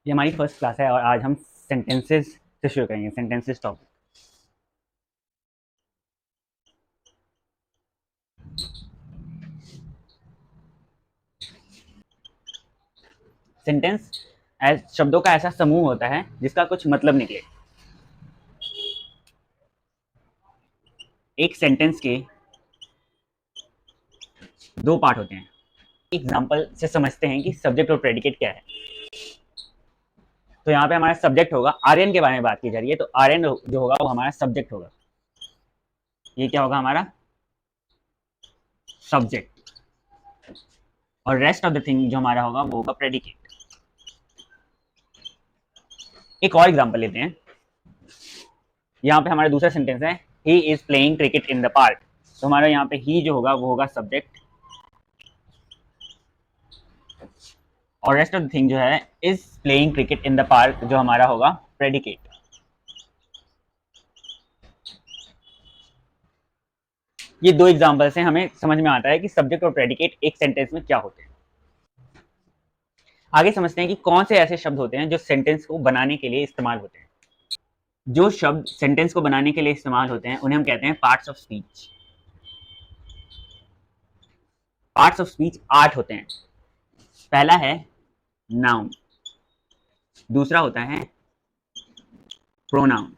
ये हमारी first class है और आज हम सेंटेंसेस से शुरू करेंगे। Sentences topic. सेंटेंस शब्दों का ऐसा समूह होता है जिसका कुछ मतलब निकले। एक सेंटेंस के दो पार्ट होते हैं। एग्जाम्पल से समझते हैं कि सब्जेक्ट और प्रेडिकेट क्या है। तो यहाँ पे हमारा सब्जेक्ट होगा, आर्यन के बारे में बात की जा रही है, तो आर्यन जो होगा वो हमारा सब्जेक्ट होगा। ये क्या होगा? हमारा सब्जेक्ट। और रेस्ट ऑफ द थिंग जो हमारा होगा वो होगा प्रेडिकेट। एक और एग्जाम्पल लेते हैं। यहाँ पे हमारा दूसरा सेंटेंस है, ही is playing cricket in the park. तो हमारा यहाँ पे ही जो होगा वो होगा सब्जेक्ट, और रेस्ट ऑफ द थिंग जो है is playing cricket in the park जो हमारा होगा प्रेडिकेट। ये दो एग्जांपल से हमें समझ में आता है कि सब्जेक्ट और प्रेडिकेट एक सेंटेंस में क्या होते हैं। आगे समझते हैं कि कौन से ऐसे शब्द होते हैं जो सेंटेंस को बनाने के लिए इस्तेमाल होते हैं। जो शब्द सेंटेंस को बनाने के लिए इस्तेमाल होते हैं उन्हें हम कहते हैं parts of speech. Parts of speech 8 होते हैं। पहला है नाउन, दूसरा होता है प्रोनाउन,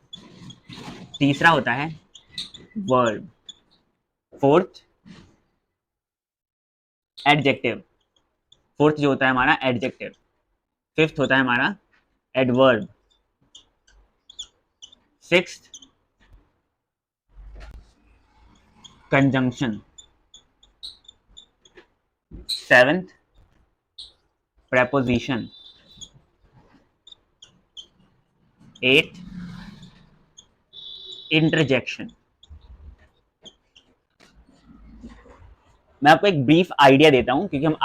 तीसरा होता है वर्ब, फोर्थ एडजेक्टिव, फोर्थ जो होता है हमारा एडजेक्टिव, फिफ्थ होता है हमारा adverb, sixth conjunction, seventh preposition, eighth interjection. मैं आपको एक ब्रीफ आइडिया देता हूं क्योंकि हम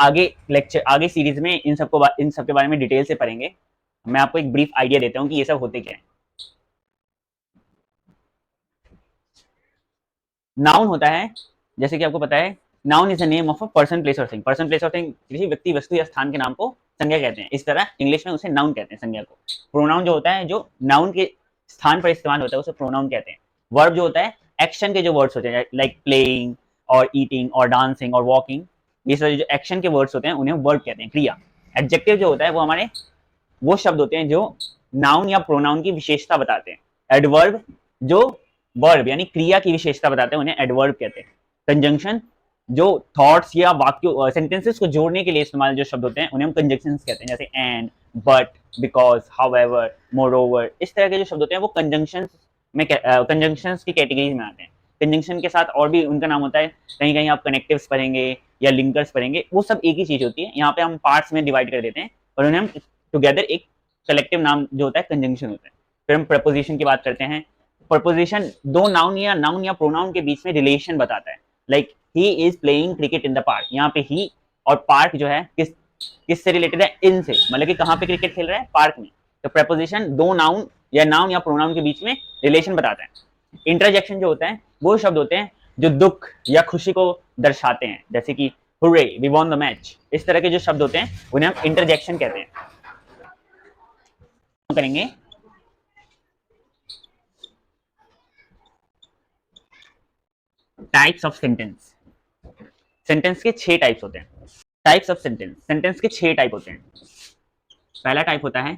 आगे सीरीज में इन सब के बारे में डिटेल से पढ़ेंगे। मैं आपको एक ब्रीफ आइडिया देता हूं कि ये सब होते क्या है। नाउन होता है, जैसे कि आपको पता है, noun is the name of a person place और थिंग। पर्सन प्लेस और थिंग किसी व्यक्ति वस्तु या स्थान के नाम को संज्ञा कहते हैं। इस तरह इंग्लिश में उसे नाउन कहते हैं, संज्ञा को। प्रोनाउन जो होता है जो नाउन के स्थान पर इस्तेमाल होता है उसे प्रोनाउन कहते हैं। वर्ब जो होता है एक्शन के जो वर्ड्स होते हैं, लाइक प्लेइंग और ईटिंग और डांसिंग और वॉकिंग, ये सारे जो एक्शन के वर्ड्स होते हैं उन्हें वर्ब कहते हैं, क्रिया। एडजेक्टिव जो होता है वो हमारे वो शब्द होते हैं जो नाउन या प्रोनाउन की विशेषता बताते हैं। एडवर्ब जो वर्ब यानी क्रिया की विशेषता बताते हैं उन्हें एडवर्ब कहते हैं। कंजंक्शन जो थॉट्स या वाक्यों सेंटेंसेस को जोड़ने के लिए इस्तेमाल जो शब्द होते हैं उन्हें हम कंजंक्शंस कहते हैं, जैसे and, but, because, however, moreover. इस तरह के जो शब्द होते हैं वो कंजंक्शंस की कैटेगरीज में आते हैं। कंजंक्शन के साथ और भी उनका नाम होता है, कहीं कहीं आप कनेक्टिव्स पढ़ेंगे या लिंकर्स पढ़ेंगे, वो सब एक ही चीज होती है। यहाँ पे हम पार्ट्स में डिवाइड कर देते हैं और उन्हें हम टुगेदर एक कलेक्टिव नाम जो होता है कंजंक्शन होता है। फिर हम प्रपोजिशन की बात करते हैं। प्रपोजिशन दो नाउन या प्रोनाउन के बीच में रिलेशन बताता है। Like he is playing cricket in the park, यहाँ पे ही और पार्क जो है किससे रिलेटेड है? इन से, मतलब कि कहाँ पे क्रिकेट खेल रहा है? पार्क में। तो प्रपोजिशन दो नाउन या प्रोनाउन के बीच में रिलेशन बताता है। इंटरजेक्शन जो होता है वो शब्द होते हैं जो दुख या खुशी को दर्शाते हैं, जैसे कि hurray, we won the match. इस तरह के जो शब्द होते हैं उन्हें हम इंटरजेक्शन कहते हैं। करेंगे टाइप्स ऑफ सेंटेंस। सेंटेंस के 6 टाइप्स होते हैं। टाइप्स ऑफ सेंटेंस, सेंटेंस के 6 टाइप होते हैं। पहला टाइप होता है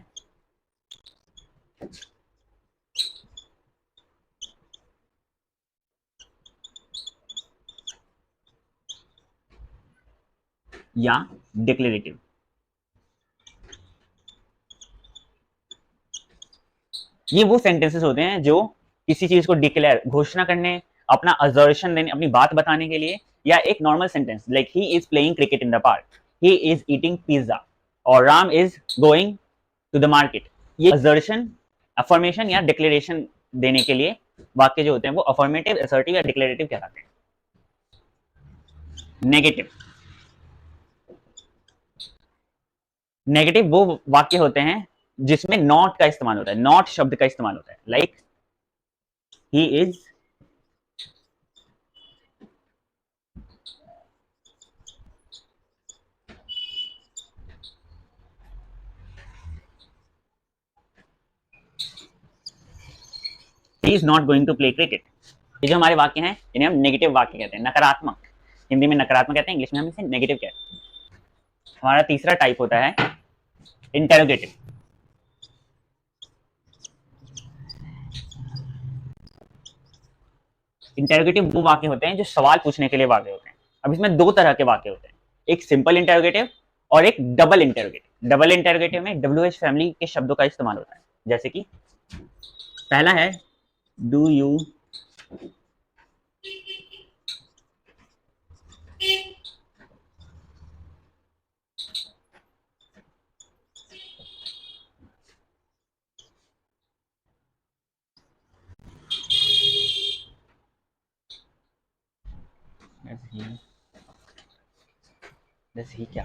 या डिक्लेरेटिव। ये वो सेंटेंसेस होते हैं जो किसी चीज को डिक्लेयर, घोषणा करने, अपना असर्शन देने, अपनी बात बताने के लिए, या एक normal sentence like he is playing cricket in the park, he is eating pizza, और Ram is going to the market. ये असर्शन, अफर्मेशन या डिक्लेरेशन देने के लिए वाक्य जो होते हैं वो अफर्मेटिव, असर्टिव या डिक्लेरेटिव कहलाते हैं। नेगेटिव, नेगेटिव वो वाक्य होते हैं जिसमें नॉट का इस्तेमाल होता है, नॉट शब्द का इस्तेमाल होता है। Like he is he is not going to play cricket. ये जो हमारे वाक्य हैं इन्हें हम नेगेटिव वाक्य कहते हैं, नकारात्मक। हिंदी में नकारात्मक कहते हैं, इंग्लिश में हम इसे नेगेटिव कहते हैं। हमारा तीसरा टाइप होता है इंटेरोगेटिव। इंटेरोगेटिव वो वाक्य होते हैं जो सवाल पूछने के लिए वाक्य होते हैं। अब इसमें दो तरह के वाक्य होते हैं, एक सिंपल इंटेरोगेटिव और एक डबल इंटेरोगेटिव। डबल इंटेरोगेटिव में WH फैमिली के शब्दों का इस्तेमाल होता है। जैसे कि पहला है डू यू क्या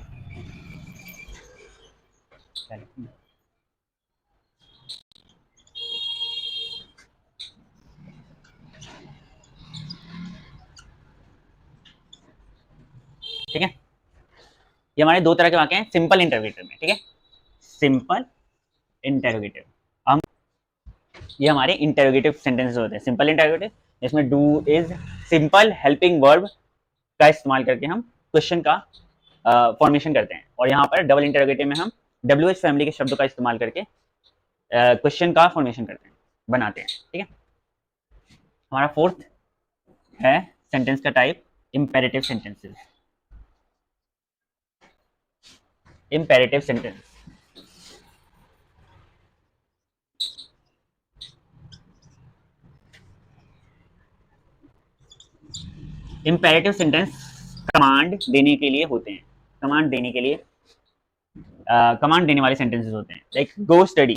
ठीक है, ये हमारे दो तरह के वाक्य हैं सिंपल इंटेरोगेटिव में। ठीक है, सिंपल इंटेरोगेटिव, हम ये हमारे इंटेरोगेटिव सेंटेंसेस होते हैं। सिंपल इंटेरोगेटिव जिसमें do is simple helping verb का इस्तेमाल करके हम क्वेश्चन का फॉर्मेशन करते हैं, और यहाँ पर डबल इंटेरोगेटिव में हम WH फैमिली के शब्दों का इस्तेमाल करके क्वेश्चन का फॉर्मेशन करते हैं, बनाते हैं। ठीक है, हमारा फोर्थ है सेंटेंस का type imperative sentences. Imperative sentence, imperative sentence command देने के लिए होते हैं। कमांड देने के लिए कमांड देने वाले सेंटेंसेस होते हैं, लाइक गो स्टडी।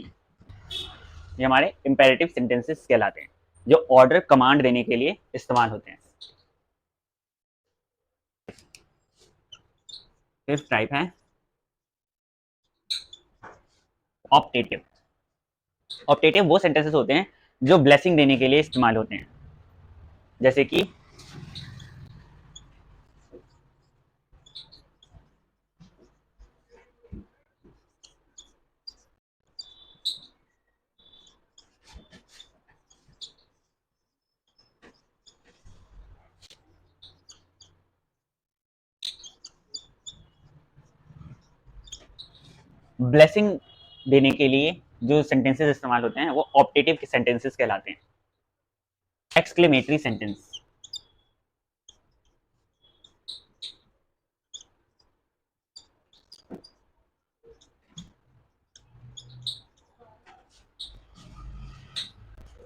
ये हमारे इंपेरेटिव सेंटेंसेस कहलाते हैं जो ऑर्डर कमांड देने के लिए इस्तेमाल होते हैं। फिफ्थ टाइप है ऑप्टेटिव। ऑप्टेटिव वो सेंटेंसेस होते हैं जो ब्लेसिंग देने के लिए इस्तेमाल होते हैं। जैसे कि ब्लेसिंग देने के लिए जो सेंटेंसेस इस्तेमाल होते हैं वो ऑप्टेटिव के सेंटेंसेस कहलाते हैं। एक्सक्लेमेटरी सेंटेंस,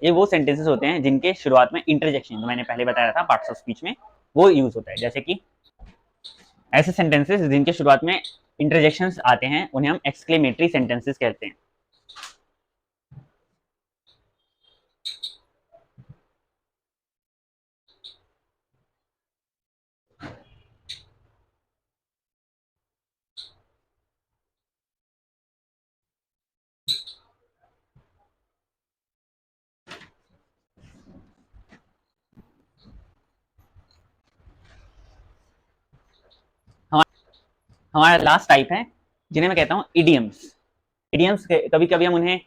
ये वो सेंटेंसेस होते हैं जिनके शुरुआत में इंटरजेक्शन, जो मैंने पहले बताया था पार्ट्स ऑफ स्पीच में, वो यूज होता है। जैसे कि ऐसे सेंटेंसेस जिनके शुरुआत में इंटरजेक्शंस आते हैं उन्हें हम एक्सक्लेमेटरी सेंटेंसेस कहते हैं। हमारा लास्ट टाइप है जिन्हें मैं कहता हूँ इडियम्स। इडियम्स कभी कभी हम उन्हें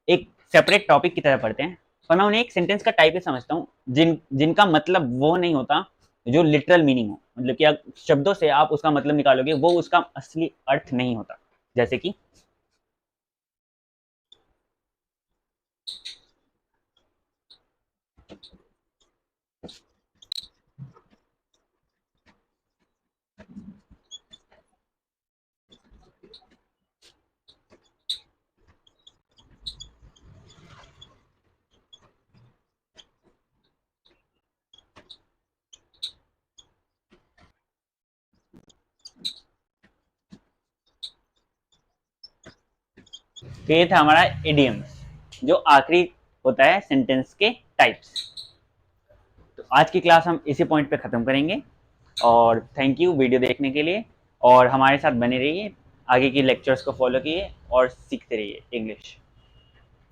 एक सेपरेट टॉपिक की तरह पढ़ते हैं, पर मैं उन्हें एक सेंटेंस का टाइप ही समझता हूँ जिनका मतलब वो नहीं होता जो लिटरल मीनिंग हो, मतलब कि शब्दों से आप उसका मतलब निकालोगे वो उसका असली अर्थ नहीं होता। जैसे कि ये था हमारा इडियम्स जो आखिरी होता है सेंटेंस के टाइप्स। तो आज की क्लास हम इसी पॉइंट पे ख़त्म करेंगे, और थैंक यू वीडियो देखने के लिए, और हमारे साथ बने रहिए, आगे की लेक्चर्स को फॉलो कीजिए और सीखते रहिए इंग्लिश।